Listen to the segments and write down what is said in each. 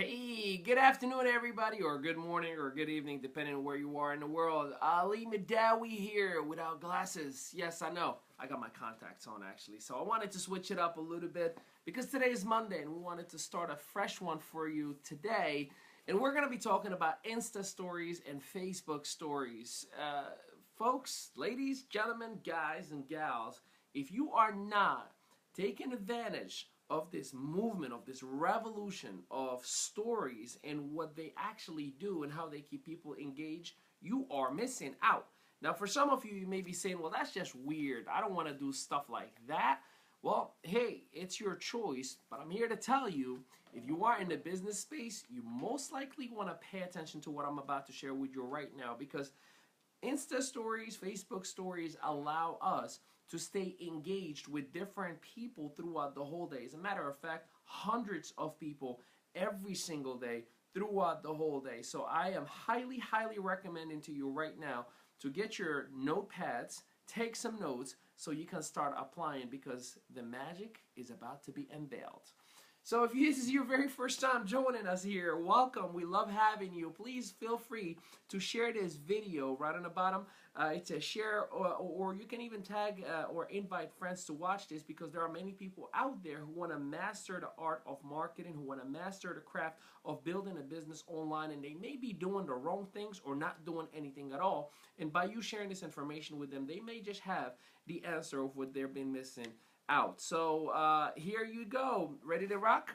Hey, good afternoon, everybody, or good morning, or good evening, depending on where you are in the world. Ali Mehdaoui here without glasses. Yes, I know. I got my contacts on, actually. So I wanted to switch it up a little bit because today is Monday, and we wanted to start a fresh one for you today. And we're going to be talking about Insta stories and Facebook stories. Folks, ladies, gentlemen, guys, and gals, if you are not taking advantage of this movement, of this revolution of stories and what they actually do and how they keep people engaged, you are missing out. Now, for some of you, you may be saying, well, that's just weird. I don't want to do stuff like that. Well, hey, it's your choice, but I'm here to tell you, if you are in the business space, you most likely want to pay attention to what I'm about to share with you right now, because Insta stories, Facebook stories allow us to stay engaged with different people throughout the whole day. As a matter of fact, hundreds of people every single day throughout the whole day. So I am highly recommending to you right now to get your notepads, take some notes so you can start applying, because the magic is about to be unveiled. So if this is your very first time joining us here, welcome. We love having you. Please feel free to share this video right on the bottom. It says share, or you can even tag or invite friends to watch this, because there are many people out there who want to master the art of marketing, who want to master the craft of building a business online, and they may be doing the wrong things or not doing anything at all. And by you sharing this information with them, they may just have the answer of what they've been missing out. So here you go. Ready to rock?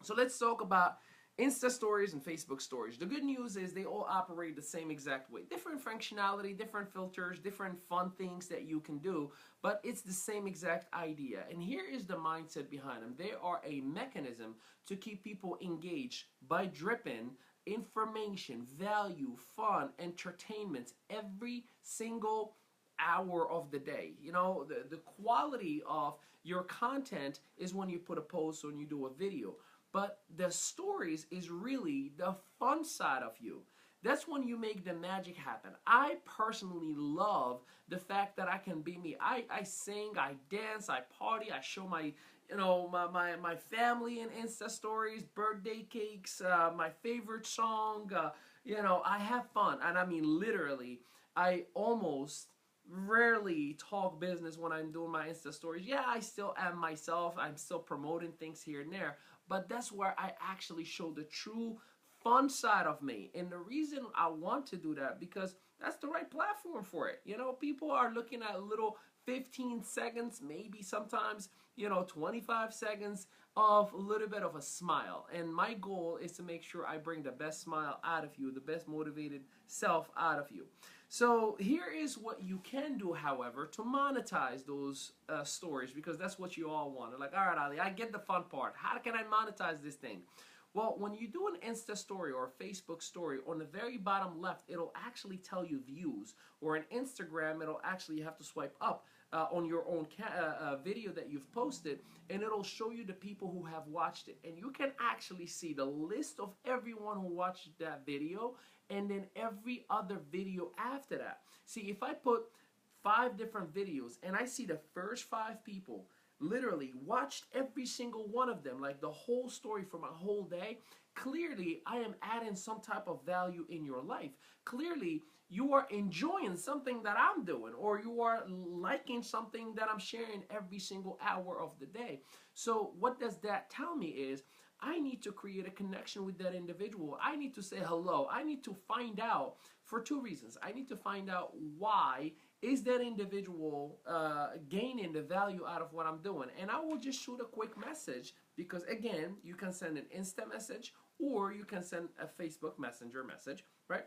So let's talk about Insta stories and Facebook stories. The good news is they all operate the same exact way. Different functionality, different filters, different fun things that you can do, but it's the same exact idea. And here is the mindset behind them. They are a mechanism to keep people engaged by dripping information, value, fun, entertainment every single hour of the day. You know, the quality of your content is when you put a post or when you do a video, but the stories is really the fun side of you. That's when you make the magic happen. I personally love the fact that I can be me. I sing, I dance, I party, I show my my family in Insta stories, birthday cakes, my favorite song. I have fun, and I mean literally, I almost rarely talk business when I'm doing my Insta stories. Yeah, I still am myself. I'm still promoting things here and there, but that's where I actually show the true fun side of me. And the reason I want to do that, because that's the right platform for it. You know, people are looking at little 15 seconds, maybe sometimes, 25 seconds of a little bit of a smile. And my goal is to make sure I bring the best smile out of you, the best motivated self out of you. So here is what you can do, however, to monetize those stories, because that's what you all want. Like, all right, Ali, I get the fun part. How can I monetize this thing? Well, when you do an Insta story or a Facebook story, on the very bottom left, it'll actually tell you views. Or in Instagram, it'll actually, you have to swipe up on your own video that you've posted, and it'll show you the people who have watched it. And you can actually see the list of everyone who watched that video, and then every other video after that. See, if I put 5 different videos and I see the first 5 people literally watched every single one of them, like the whole story for my whole day, clearly I am adding some type of value in your life. Clearly you are enjoying something that I'm doing, or you are liking something that I'm sharing every single hour of the day. So what does that tell me is, I need to create a connection with that individual. I need to say hello. I need to find out for 2 reasons. I need to find out why is that individual gaining the value out of what I'm doing. And I will just shoot a quick message, because again, you can send an Insta message or you can send a Facebook Messenger message, right?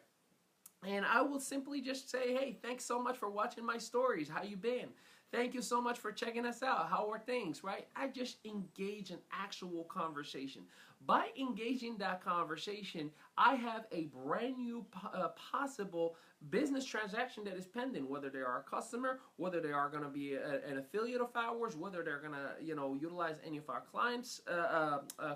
And I will simply just say, hey, thanks so much for watching my stories. How you been? Thank you so much for checking us out. How are things, right? I just engage in actual conversation. By engaging that conversation, I have a brand new possible business transaction that is pending, whether they are a customer, whether they are going to be an affiliate of ours, whether they're going to utilize any of our clients'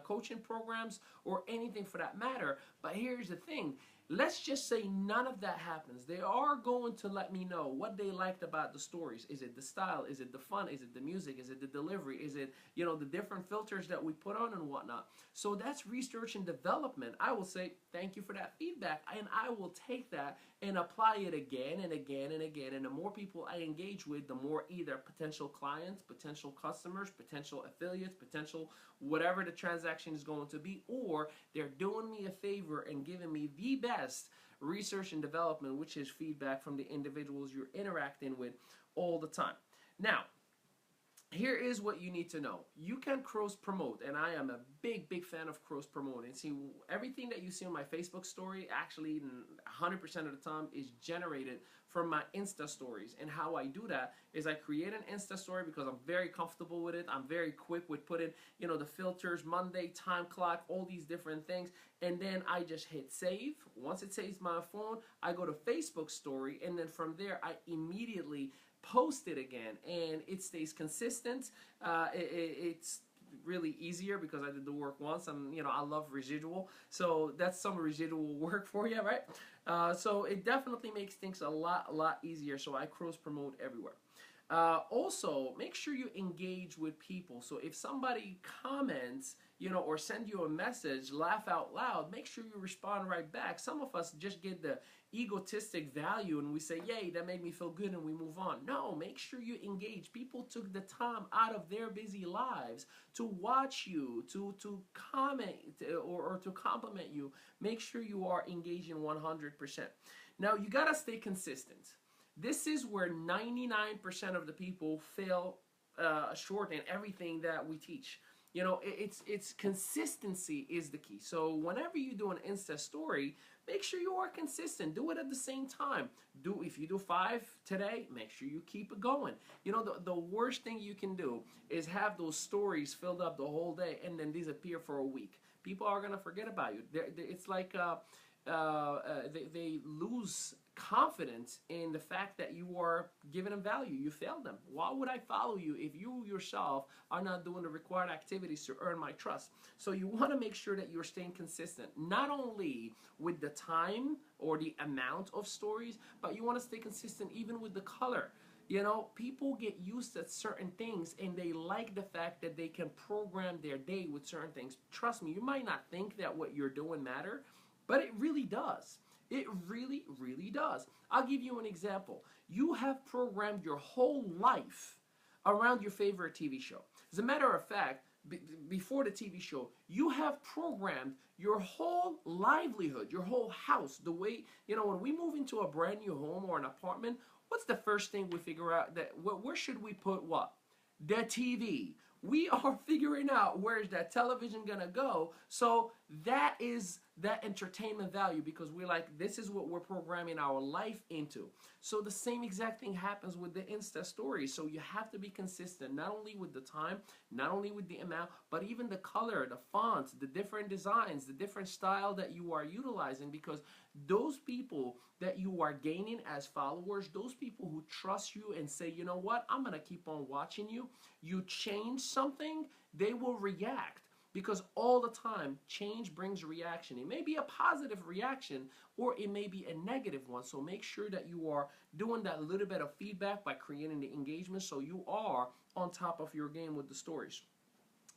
coaching programs, or anything for that matter. But here's the thing. Let's just say none of that happens. They are going to let me know what they liked about the stories. Is it the style? Is it the fun? Is it the music? Is it the delivery? Is it, the different filters that we put on and whatnot? So that's research and development. I will say thank you for that feedback, and I will take that and apply it again and again and again. And the more people I engage with, the more either potential clients, potential customers, potential affiliates, potential whatever the transaction is going to be, or they're doing me a favor and giving me the best research and development, which is feedback from the individuals you're interacting with all the time. Now, here is what you need to know. You can cross promote, and I am a big fan of cross promoting. See, everything that you see on my Facebook story, actually 100% of the time, is generated from my Insta stories. And how I do that is I create an Insta story because I'm very comfortable with it. I'm very quick with putting, the filters, Monday, time clock, all these different things. And then I just hit save. Once it saves my phone, I go to Facebook story, and then from there, I immediately post it again, and it stays consistent. It's really easier because I did the work once, and I love residual, so that's some residual work for you, right? So it definitely makes things a lot easier. So I cross promote everywhere. Also, make sure you engage with people. So if somebody comments, or send you a message, laugh out loud, make sure you respond right back. Some of us just get the egotistic value and we say, yay, that made me feel good, and we move on. No, make sure you engage. People took the time out of their busy lives to watch you, to comment or to compliment you. Make sure you are engaging 100%. Now, you gotta stay consistent. This is where 99% of the people fail short in everything that we teach. It's consistency is the key. So whenever you do an Insta story, make sure you are consistent. Do it at the same time. If you do 5 today, make sure you keep it going. The worst thing you can do is have those stories filled up the whole day and then disappear for a week. People are gonna forget about you. It's like they lose confidence in the fact that you are giving them value. You failed them. Why would I follow you if you yourself are not doing the required activities to earn my trust? So you want to make sure that you're staying consistent, not only with the time or the amount of stories, but you want to stay consistent even with the color. People get used to certain things, and they like the fact that they can program their day with certain things. Trust me, you might not think that what you're doing matter, but it really does. It really does. I'll give you an example. You have programmed your whole life around your favorite TV show. As a matter of fact, before the TV show, you have programmed your whole livelihood, your whole house, the way, when we move into a brand new home or an apartment, what's the first thing we figure out? Where should we put what? The TV. We are figuring out where's that television gonna go. So that is that entertainment value, because we're like, this is what we're programming our life into. So the same exact thing happens with the Insta story. So you have to be consistent, not only with the time, not only with the amount, but even the color, the fonts, the different designs, the different style that you are utilizing, because those people that you are gaining as followers, those people who trust you and say, you know what, I'm gonna keep on watching you, you change something, they will react. Because all the time, change brings reaction. It may be a positive reaction, or it may be a negative one. So make sure that you are doing that little bit of feedback by creating the engagement, so you are on top of your game with the stories.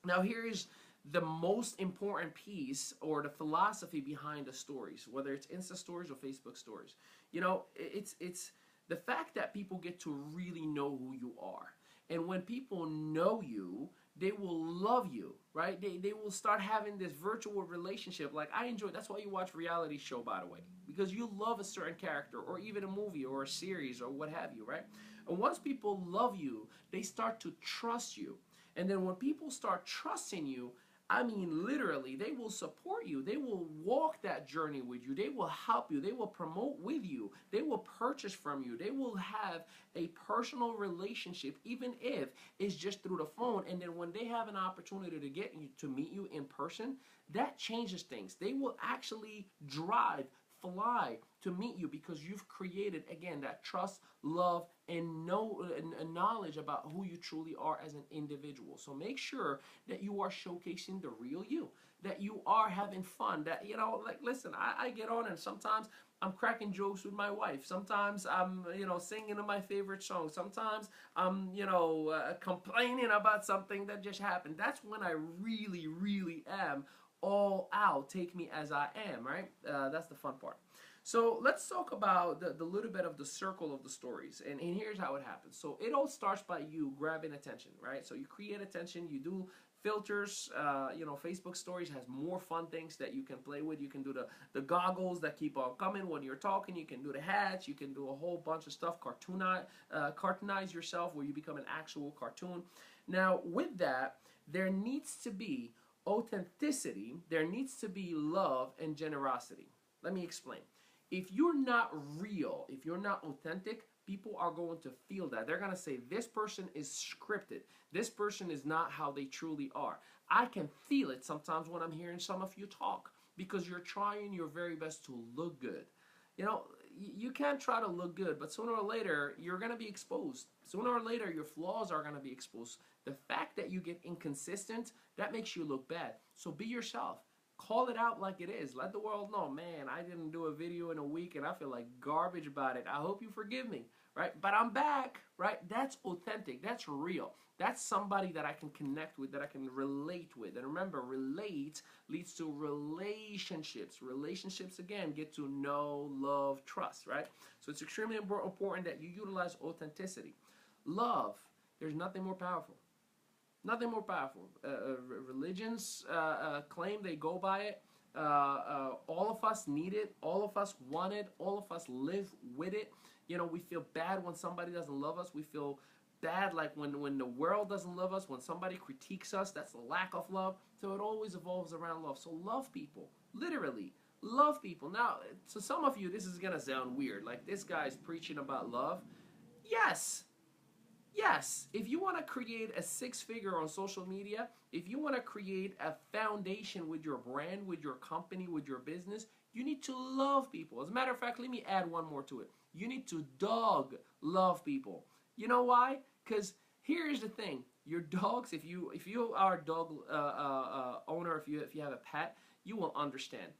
Now, here is the most important piece, or the philosophy behind the stories, whether it's Insta stories or Facebook stories. It's the fact that people get to really know who you are. And when people know you, they will love you, right? They will start having this virtual relationship. Like, I enjoy, that's why you watch reality show, by the way, because you love a certain character, or even a movie or a series or what have you, right? And once people love you, they start to trust you. And then when people start trusting you, I mean, literally, they will support you. They will walk that journey with you. They will help you. They will promote with you. They will purchase from you. They will have a personal relationship, even if it's just through the phone. And then when they have an opportunity to get you to meet you in person, that changes things. They will actually drive, fly to meet you, because you've created, again, that trust, love, and knowledge about who you truly are as an individual. So make sure that you are showcasing the real you, that you are are having fun. That, you know, like, listen, I get on and sometimes I'm cracking jokes with my wife. Sometimes I'm, you know, singing my favorite song. Sometimes I'm, you know, complaining about something that just happened. That's when I really, really am all out. Take me as I am, right? That's the fun part. So let's talk about the little bit of the circle of the stories. And here's how it happens. So it all starts by you grabbing attention, right? So you create attention, you do filters. You know, Facebook stories has more fun things that you can play with. You can do the goggles that keep on coming when you're talking. You can do the hats. You can do a whole bunch of stuff. Cartoonize yourself where you become an actual cartoon. Now, with that, there needs to be authenticity. There needs to be love and generosity. Let me explain. If you're not real, if you're not authentic, people are going to feel that. They're going to say, this person is scripted. This person is not how they truly are. I can feel it sometimes when I'm hearing some of you talk, because you're trying your very best to look good. You know, you can't try to look good, but sooner or later, you're going to be exposed. Sooner or later, your flaws are going to be exposed. The fact that you get inconsistent, that makes you look bad. So be yourself. Call it out like it is. Let the world know, man, I didn't do a video in a week and I feel like garbage about it. I hope you forgive me, right? But I'm back, right? That's authentic. That's real. That's somebody that I can connect with, that I can relate with. And remember, relate leads to relationships. Relationships, again, get to know, love, trust, right? So it's extremely important that you utilize authenticity. Love, there's nothing more powerful. Nothing more powerful. Religions claim they go by it. All of us need it. All of us want it. All of us live with it. You know, we feel bad when somebody doesn't love us. We feel bad like when the world doesn't love us, when somebody critiques us. That's the lack of love. So it always evolves around love. So love people. Literally. Love people. Now, to some of you, this is going to sound weird. Like, this guy's preaching about love. Yes. Yes, if you want to create a six-figure on social media, if you want to create a foundation with your brand, with your company, with your business, you need to love people. As a matter of fact, let me add one more to it. You need to dog love people. You know why? Because here's the thing. Your dogs, if you are a dog owner, if you have a pet, you will understand.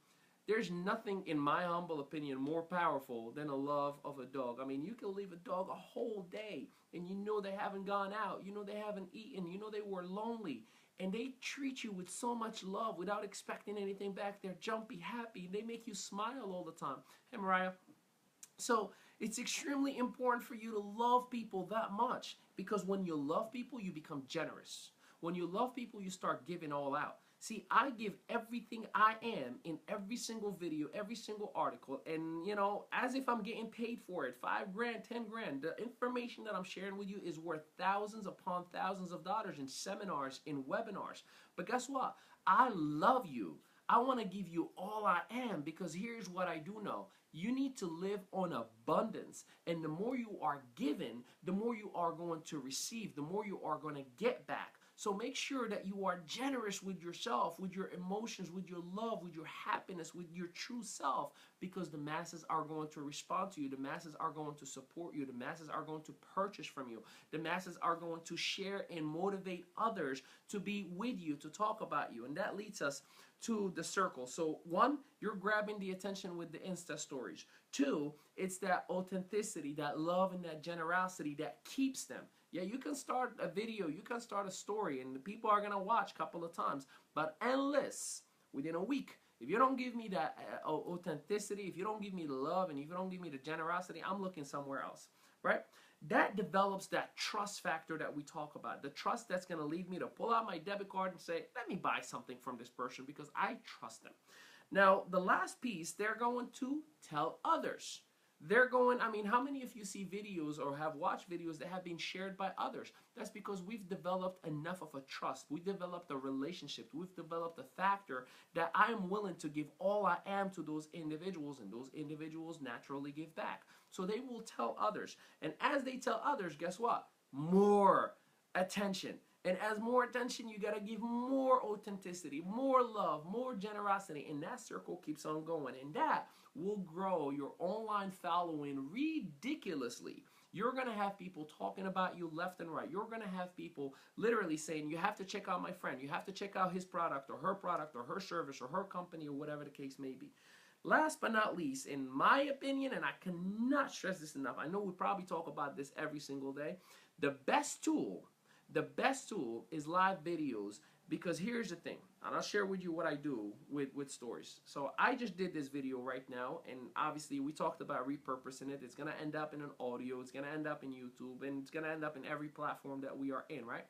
There's nothing, in my humble opinion, more powerful than a love of a dog. I mean, you can leave a dog a whole day, and you know they haven't gone out, you know they haven't eaten, you know they were lonely, and they treat you with so much love without expecting anything back. They're jumpy, happy, they make you smile all the time. Hey, Mariah. So it's extremely important for you to love people that much, because when you love people, you become generous. When you love people, you start giving all out. See, I give everything I am in every single video, every single article, and, you know, as if I'm getting paid for it. 5 grand, 10 grand. The information that I'm sharing with you is worth thousands upon thousands of dollars in seminars, in webinars. But guess what? I love you. I want to give you all I am, because here's what I do know. You need to live on abundance. And the more you are given, the more you are going to receive, the more you are going to get back. So make sure that you are generous with yourself, with your emotions, with your love, with your happiness, with your true self, because the masses are going to respond to you. The masses are going to support you. The masses are going to purchase from you. The masses are going to share and motivate others to be with you, to talk about you. And that leads us to the circle. So 1, you're grabbing the attention with the Insta stories. 2, it's that authenticity, that love, and that generosity that keeps them. Yeah, you can start a video, you can start a story, and the people are going to watch a couple of times. But unless, within a week, if you don't give me that authenticity, if you don't give me the love, and if you don't give me the generosity, I'm looking somewhere else, right? That develops that trust factor that we talk about. The trust that's going to lead me to pull out my debit card and say, let me buy something from this person because I trust them. Now, the last piece, they're going to tell others. They're going, I mean, how many of you see videos or have watched videos that have been shared by others? That's because we've developed enough of a trust. We've developed a relationship. We've developed a factor that I'm willing to give all I am to those individuals, and those individuals naturally give back. So they will tell others. And as they tell others, guess what? More attention. And as more attention, you got to give more authenticity, more love, more generosity. And that circle keeps on going. And that will grow your online following ridiculously. You're going to have people talking about you left and right. You're going to have people literally saying, you have to check out my friend. You have to check out his product or her service or her company or whatever the case may be. Last but not least, in my opinion, and I cannot stress this enough, I know we probably talk about this every single day, the best tool is live videos. Because here's the thing, and I'll share with you what I do with stories. So I just did this video right now, and obviously we talked about repurposing it. It's going to end up in an audio, it's going to end up in YouTube, and it's going to end up in every platform that we are in, right?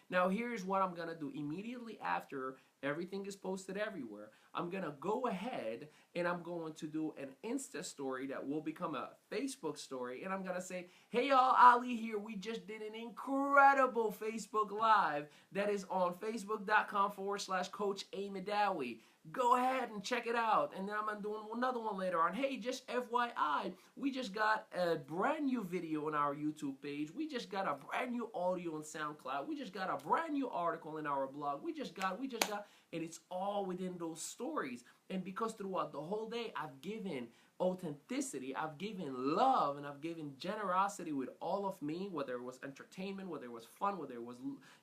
Now here's what I'm going to do. Immediately after everything is posted everywhere, I'm going to go ahead and I'm going to do an Insta story that will become a Facebook story. And I'm going to say, hey y'all, Ali here. We just did an incredible Facebook Live that is on facebook.com/Coach A Mehdaoui. Go ahead and check it out. And then I'm going to do another one later on. Hey, just FYI, we just got a brand new video on our YouTube page. We just got a brand new audio on SoundCloud. We just got a brand new article in our blog. We just got, and it's all within those stories. And because throughout the whole day, I've given authenticity, I've given love, and I've given generosity with all of me, whether it was entertainment, whether it was fun, whether it was,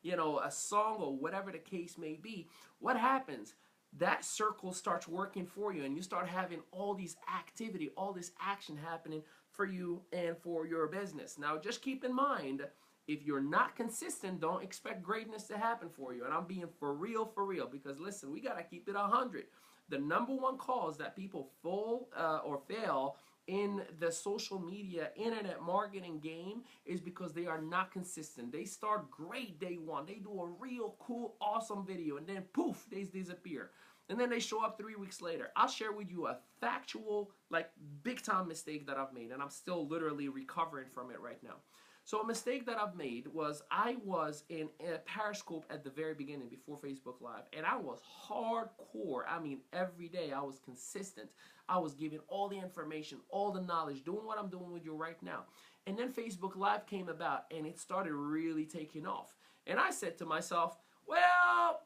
a song or whatever the case may be, what happens? That circle starts working for you, and you start having all these activity, all this action happening for you and for your business. Now, just keep in mind, if you're not consistent, don't expect greatness to happen for you. And I'm being for real, because listen, we got to keep it 100. The number one cause that people fall or fail in the social media, internet marketing game is because they are not consistent. They start great day one. They do a real cool, awesome video, and then poof, they disappear. And then they show up 3 weeks later. I'll share with you a factual, big time mistake that I've made, and I'm still literally recovering from it right now. So a mistake that I've made was I was in a Periscope at the very beginning before Facebook Live, and I was hardcore. I mean, every day I was consistent. I was giving all the information, all the knowledge, doing what I'm doing with you right now. And then Facebook Live came about, and it started really taking off. And I said to myself, well,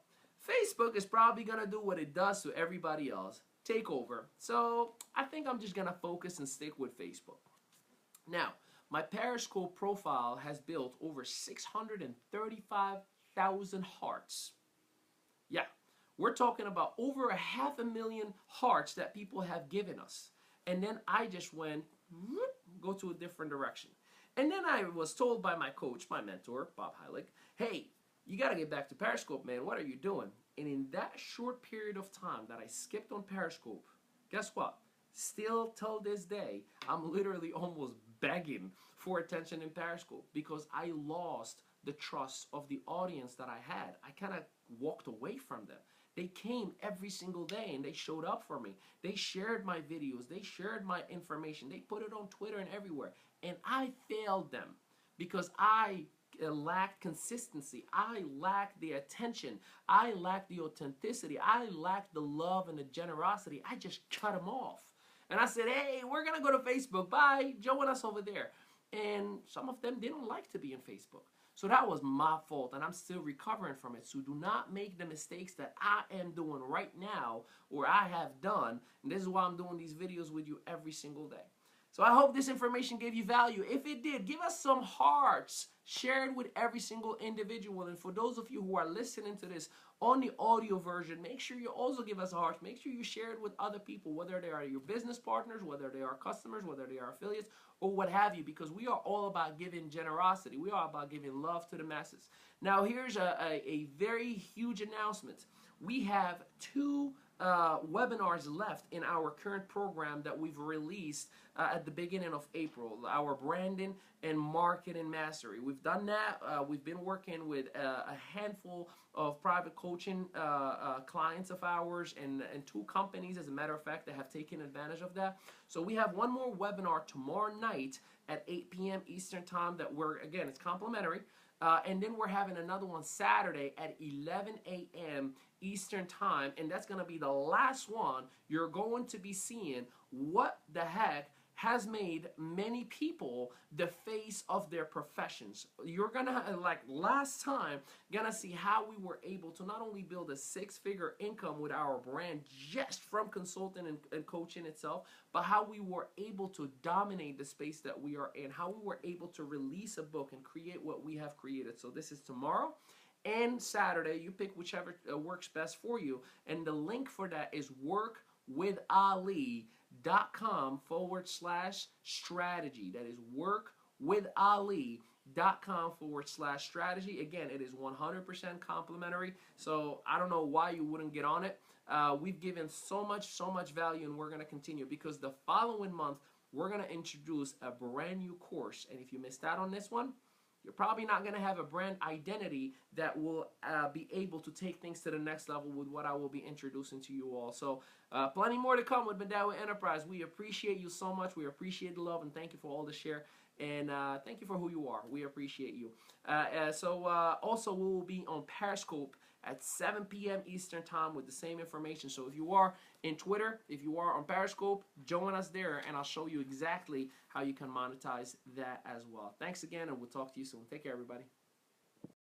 Facebook is probably going to do what it does to everybody else, take over. So I think I'm just going to focus and stick with Facebook. Now, my Periscope profile has built over 635,000 hearts. Yeah, we're talking about over 500,000 hearts that people have given us. And then I just went, go to a different direction. And then I was told by my coach, my mentor, Bob Heilig, hey, you got to get back to Periscope, man. What are you doing? And in that short period of time that I skipped on Periscope, guess what? Still till this day, I'm literally almost begging for attention in Periscope because I lost the trust of the audience that I had. I kind of walked away from them. They came every single day and they showed up for me. They shared my videos. They shared my information. They put it on Twitter and everywhere. And I failed them because I lacked consistency. I lacked the attention. I lacked the authenticity. I lacked the love and the generosity. I just cut them off. And I said, hey, we're going to go to Facebook. Bye. Join us over there. And some of them didn't like to be in Facebook. So that was my fault, and I'm still recovering from it. So do not make the mistakes that I am doing right now or I have done. And this is why I'm doing these videos with you every single day. So I hope this information gave you value. If it did, give us some hearts. Share it with every single individual. And for those of you who are listening to this on the audio version, make sure you also give us a heart. Make sure you share it with other people, whether they are your business partners, whether they are customers, whether they are affiliates, or what have you, because we are all about giving generosity. We are about giving love to the masses. Now, here's a very huge announcement. We have 2 webinars left in our current program that we've released at the beginning of April, our branding and marketing mastery. We've done that. We've been working with a handful of private coaching clients of ours and 2 companies, as a matter of fact, that have taken advantage of that. So we have one more webinar tomorrow night at 8 p.m. Eastern time that again, it's complimentary. And then we're having another one Saturday at 11 a.m. Eastern time, and that's going to be the last one. You're going to be seeing what the heck has made many people the face of their professions. You're gonna, like last time, gonna see how we were able to not only build a six-figure income with our brand just from consulting and coaching itself, but how we were able to dominate the space that we are in, how we were able to release a book and create what we have created. So this is tomorrow and Saturday. You pick whichever works best for you. And the link for that is workwithali.com/strategy. That is workwithali.com/strategy. Again, it is 100% complimentary. So I don't know why you wouldn't get on it. We've given so much value, and we're going to continue, because the following month we're going to introduce a brand new course. And if you missed out on this one, you're probably not going to have a brand identity that will be able to take things to the next level with what I will be introducing to you all. So plenty more to come with Mehdaoui Enterprise. We appreciate you so much. We appreciate the love, and thank you for all the share. And thank you for who you are. We appreciate you. Also, we will be on Periscope at 7 p.m. Eastern Time with the same information. So if you are in Twitter, if you are on Periscope, join us there, and I'll show you exactly how you can monetize that as well. Thanks again, and we'll talk to you soon. Take care, everybody.